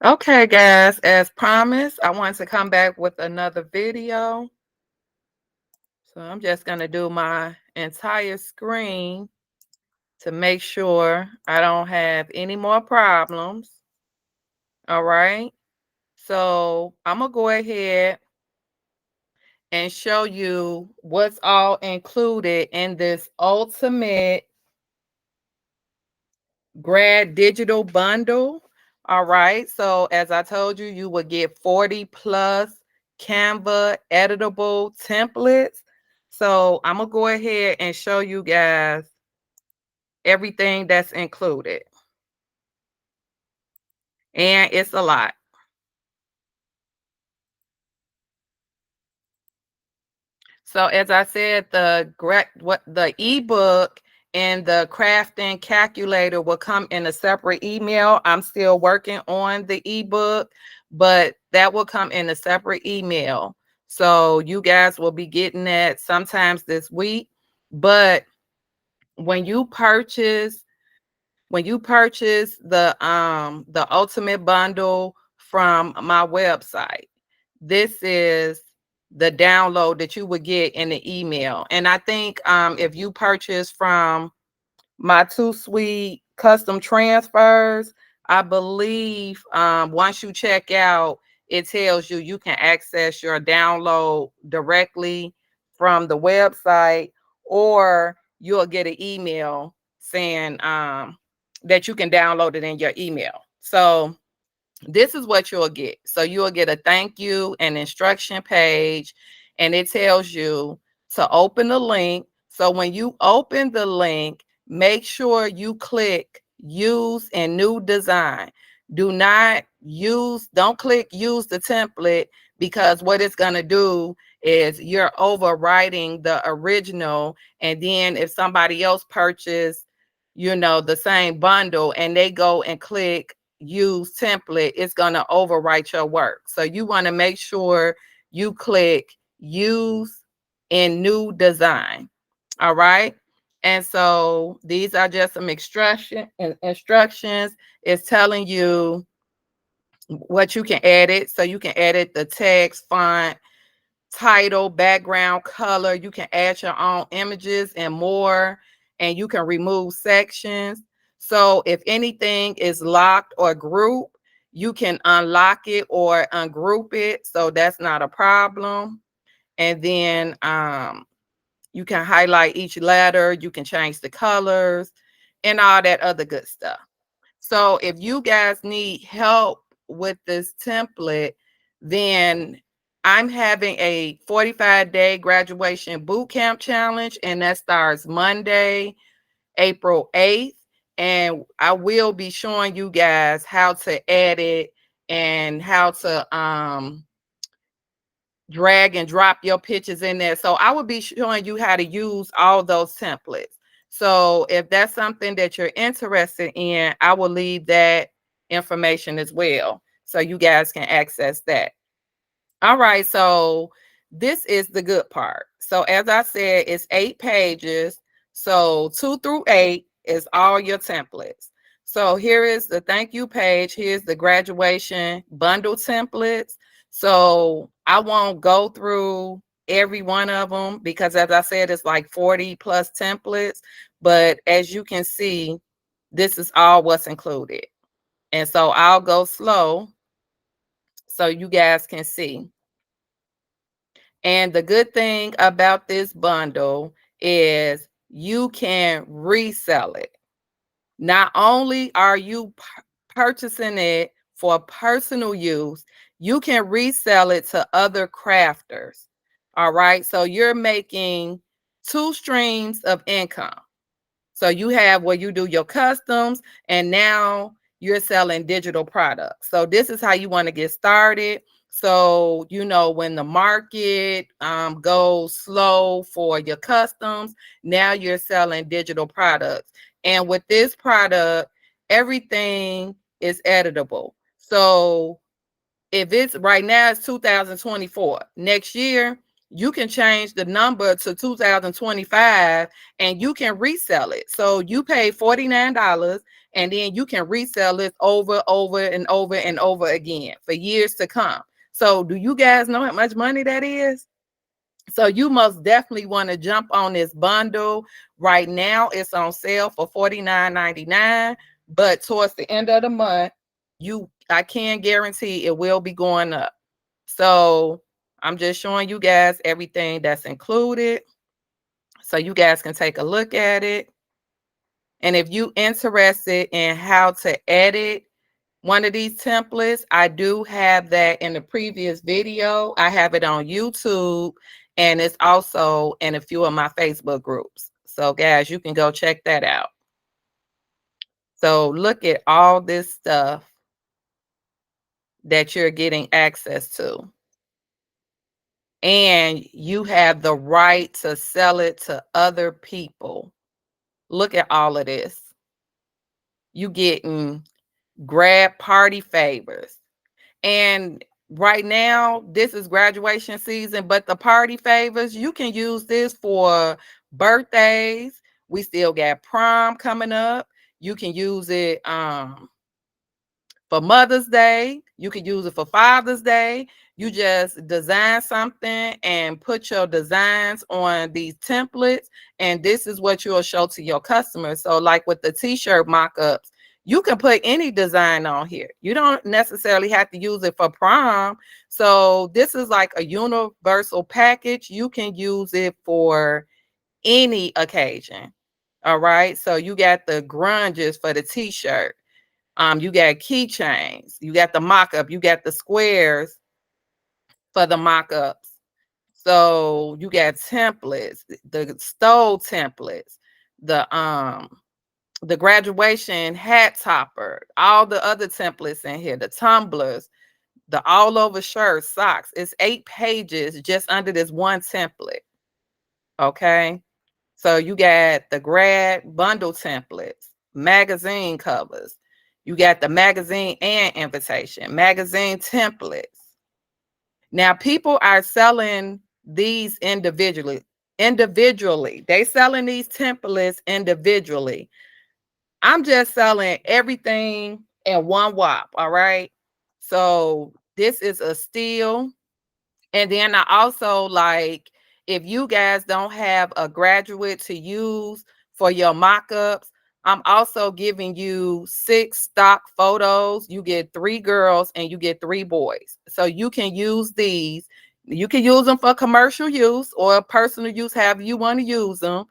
Okay, guys, as promised, I want to come back with another video. So I'm just going to do my entire screen to make sure I don't have any more problems. All right. So I'm going to go ahead and show you what's all included in this ultimate Grad digital bundle. All right. So as I told you, you would get 40 plus Canva editable templates. So I'm going to go ahead and show you guys everything that's included. And it's a lot. So as I said, the ebook and the crafting calculator will come in a separate email. I'm still working on the ebook, but that will come in a separate email. So you guys will be getting that sometimes this week. But when you purchase the ultimate bundle from my website, this is the download that you would get in the email. And I think if you purchase from my Two Sweet custom transfers, I believe once you check out, it tells you you can access your download directly from the website, or you'll get an email saying that you can download it in your email. So this is what you'll get. So you'll get a thank you and instruction page, and it tells you to open the link. So when you open the link, make sure you click use and new design. Don't click use the template, because what it's going to do is you're overwriting the original. And then if somebody else purchased, the same bundle and they go and click use template, it's going to overwrite your work. So you want to make sure you click use in new design. All right. And so these are just some instructions. It's telling you what you can edit. So you can edit the text, font, title, background, color. You can add your own images and more, and you can remove sections. So if anything is locked or grouped, you can unlock it or ungroup it. So that's not a problem. And then you can highlight each letter. You can change the colors and all that other good stuff. So if you guys need help with this template, then I'm having a 45-day graduation bootcamp challenge, and that starts Monday, April 8th. And I will be showing you guys how to edit and how to drag and drop your pictures in there. So I will be showing you how to use all those templates. So if that's something that you're interested in, I will leave that information as well, so you guys can access that. All right, so this is the good part. So as I said, it's 8 pages. So 2 through 8 is all your templates. So here is the thank you page. Here's the graduation bundle templates. So I won't go through every one of them, because as I said, it's like 40 plus templates. But as you can see, this is all what's included. And so I'll go slow so you guys can see. And the good thing about this bundle is you can resell it. Not only are you purchasing it for personal use, you can resell it to other crafters. All right. So you're making 2 streams of income. So you have where you do your customs, and now you're selling digital products. So this is how you want to get started. So, when the market goes slow for your customs, now you're selling digital products. And with this product, everything is editable. So if it's right now, it's 2024. Next year, you can change the number to 2025 and you can resell it. So you pay $49 and then you can resell it over and over again for years to come. So do you guys know how much money that is? So you most definitely want to jump on this bundle. Right now it's on sale for $49.99, but towards the end of the month, I can guarantee it will be going up. So I'm just showing you guys everything that's included so you guys can take a look at it. And if you interested in how to edit one of these templates, I do have that in the previous video. I have it on YouTube and it's also in a few of my Facebook groups. So guys, you can go check that out. So look at all this stuff that you're getting access to. And you have the right to sell it to other people. Look at all of this. You getting grad party favors. And right now, this is graduation season, but the party favors, you can use this for birthdays. We still got prom coming up. You can use it for Mother's Day. You can use it for Father's Day. You just design something and put your designs on these templates. And this is what you'll show to your customers. So like with the t-shirt mock-ups, you can put any design on here. You don't necessarily have to use it for prom. So this is like a universal package. You can use it for any occasion. All right. So you got the grunges for the t-shirt. You got keychains, you got the mock-up, you got the squares for the mock-ups. So you got templates, the stole templates, the graduation hat topper, all the other templates in here, the tumblers, the all over shirts, socks. It's 8 pages just under this one template. Okay. So you got the grad bundle templates, magazine covers. You got the magazine and invitation, magazine templates. Now people are selling these individually. They selling these templates individually. I'm just selling everything in one whop. All right. So this is a steal. And then I also like, if you guys don't have a graduate to use for your mock-ups, I'm also giving you 6 stock photos. You get 3 girls and you get 3 boys. So you can use these. You can use them for commercial use or personal use, however you want to use them.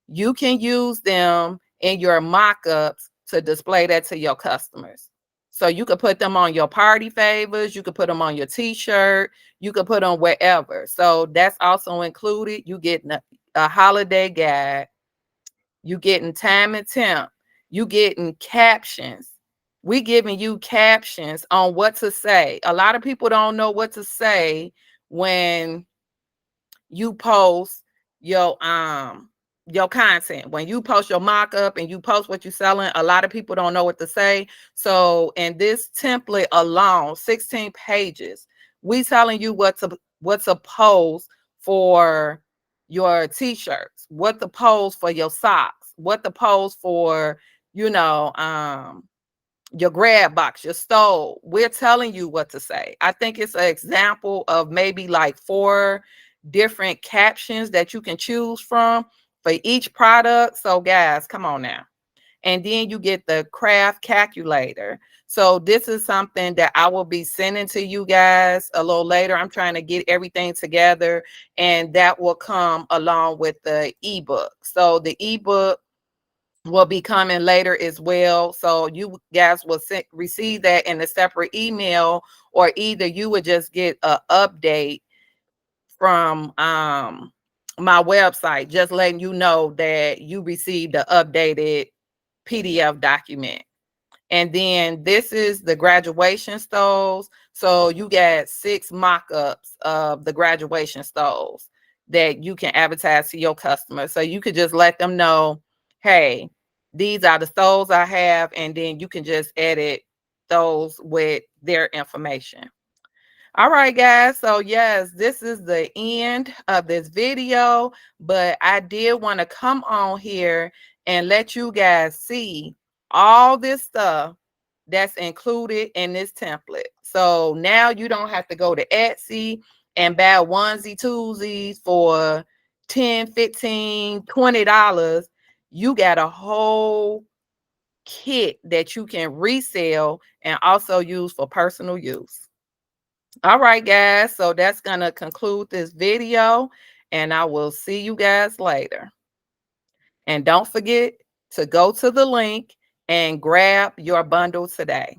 You can use them in your mock-ups to display that to your customers. So you could put them on your party favors. You could put them on your t-shirt. You could put them wherever. So that's also included. You get a holiday guide. You getting time and temp. You getting captions. We giving you captions on what to say. A lot of people don't know what to say when you post your content. When you post your mock-up and you post what you're selling, a lot of people don't know what to say. So in this template alone, 16 pages, we telling you what to post for your t-shirts, what to post for your socks, what to post for, your grab box, your stove. We're telling you what to say. I think it's an example of maybe like 4 different captions that you can choose from for each product. So guys, come on now. And then you get the craft calculator. So this is something that I will be sending to you guys a little later. I'm trying to get everything together, and that will come along with the ebook. So the ebook will be coming later as well. So you guys will receive that in a separate email, or either you would just get an update from my website, just letting you know that you received the updated PDF document. And then this is the graduation stoves. So you got 6 mock-ups of the graduation stoves that you can advertise to your customers. So you could just let them know, hey, these are the stoves I have, and then you can just edit those with their information. All right, guys. So yes, this is the end of this video, but I did want to come on here and let you guys see all this stuff that's included in this template. So now you don't have to go to Etsy and buy onesie twosies for 10, 15, $20. You got a whole kit that you can resell and also use for personal use. All right, guys. So that's going to conclude this video, and I will see you guys later. And don't forget to go to the link and grab your bundle today.